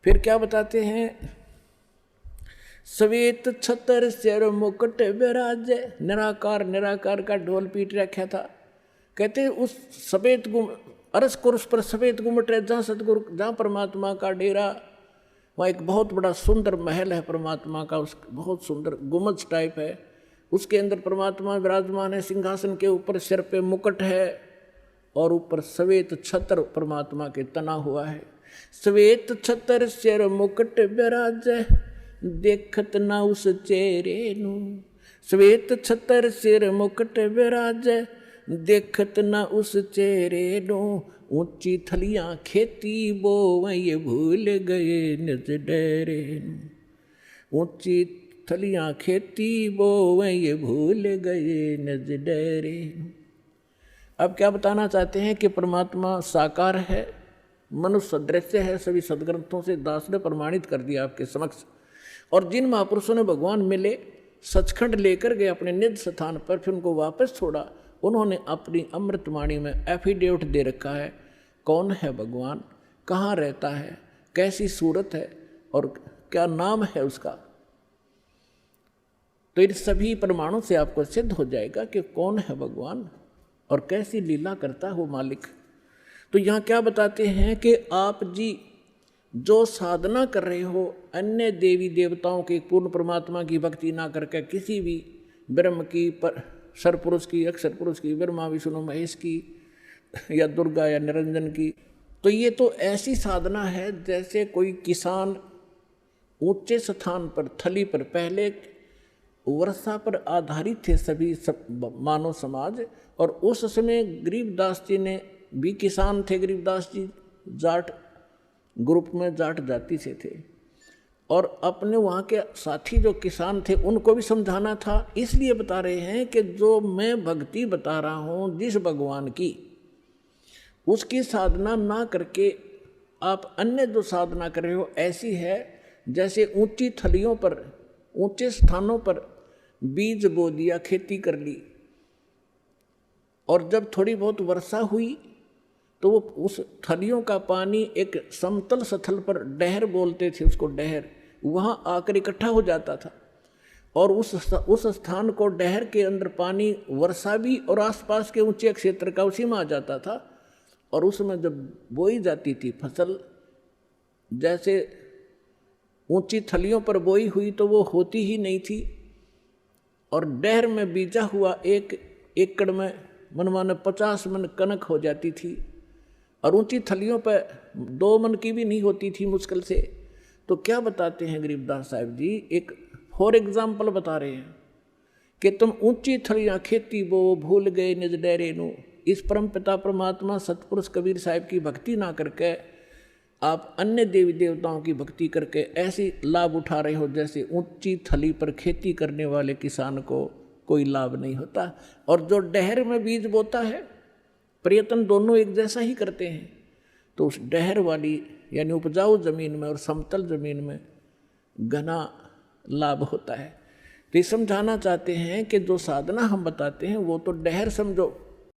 फिर क्या बताते हैं, श्वेत छतर सिर मुकुट विराजे, निराकार निराकार का ढोल पीट रखा था। कहते उस सफेद अरस कुर्स पर सफेद गुम्मट है, जहाँ सतगुरु, जहाँ परमात्मा का डेरा, वहाँ एक बहुत बड़ा सुंदर महल है परमात्मा का, उस बहुत सुंदर गुम्बद टाइप है, उसके अंदर परमात्मा विराजमान है। सिंहासन के ऊपर सिर पे मुकुट है और ऊपर श्वेत छत्र परमात्मा के तना हुआ है। श्वेत छत्र सिर मुकुट विराजे, देखत ना उस चेहरे नू। श्वेत छत्र सिर मुकुट विराजे, देखत ना उस चेहरे नू। ऊंची थलियां खेती बोवैं, भूल गए निज डेरे नू। ऊंची थलियां खेती बोवैं, भूल गए निज डेरे नू। अब क्या बताना चाहते हैं कि परमात्मा साकार है, मनुष्य सदृश्य है, सभी सदग्रंथों से दास ने प्रमाणित कर दिया आपके समक्ष। और जिन महापुरुषों ने भगवान मिले, सचखंड लेकर गए अपने निज स्थान पर, फिर उनको वापस छोड़ा, उन्होंने अपनी अमृतवाणी में एफिडेविट दे रखा है कौन है भगवान, कहाँ रहता है, कैसी सूरत है और क्या नाम है उसका। तो इन सभी प्रमाणों से आपको सिद्ध हो जाएगा कि कौन है भगवान और कैसी लीला करता है वो मालिक। तो यहाँ क्या बताते हैं कि आप जी जो साधना कर रहे हो, अन्य देवी देवताओं की, पूर्ण परमात्मा की भक्ति ना करके किसी भी ब्रह्म की, सरपुरुष की, अक्षर पुरुष की, ब्रह्मा विष्णु महेश की, या दुर्गा या निरंजन की, तो ये तो ऐसी साधना है जैसे कोई किसान ऊंचे स्थान पर, थली पर, पहले वर्षा पर आधारित थे सभी मानव समाज, और उस समय गरीबदास जी ने भी किसान थे। गरीबदास जी जाट ग्रुप में, जाट जाति से थे, और अपने वहाँ के साथी जो किसान थे उनको भी समझाना था। इसलिए बता रहे हैं कि जो मैं भक्ति बता रहा हूँ जिस भगवान की, उसकी साधना ना करके आप अन्य जो साधना कर रहे हो ऐसी है जैसे ऊंची थलियों पर, ऊंचे स्थानों पर बीज बो दिया, खेती कर ली, और जब थोड़ी बहुत वर्षा हुई तो वो उस थलियों का पानी एक समतल स्थल पर, डहर बोलते थे उसको, डहर, वहाँ आकर इकट्ठा हो जाता था, और उस स्थान को, डहर के अंदर पानी वर्षा भी और आसपास के ऊंचे क्षेत्र का उसी में आ जाता था। और उसमें जब बोई जाती थी फसल, जैसे ऊंची थलियों पर बोई हुई तो वो होती ही नहीं थी, और डहर में बीजा हुआ 1 एकड़ में मनमाने 50 मन कनक हो जाती थी, और ऊंची थलियों पर 2 मन की भी नहीं होती थी मुश्किल से। तो क्या बताते हैं गरीबदास साहब जी, एक फॉर एग्जाम्पल बता रहे हैं कि तुम ऊंची थलियां खेती बो, भूल गए निज डेरे नू। इस परम पिता परमात्मा सतपुरुष कबीर साहिब की भक्ति ना करके आप अन्य देवी देवताओं की भक्ति करके ऐसी लाभ उठा रहे हो जैसे ऊंची थली पर खेती करने वाले किसान को कोई लाभ नहीं होता। और जो डहर में बीज बोता है, प्रयत्न दोनों एक जैसा ही करते हैं, तो उस डहर वाली यानी उपजाऊ जमीन में और समतल जमीन में घना लाभ होता है। तो ये समझाना चाहते हैं कि जो साधना हम बताते हैं वो तो डहर समझो,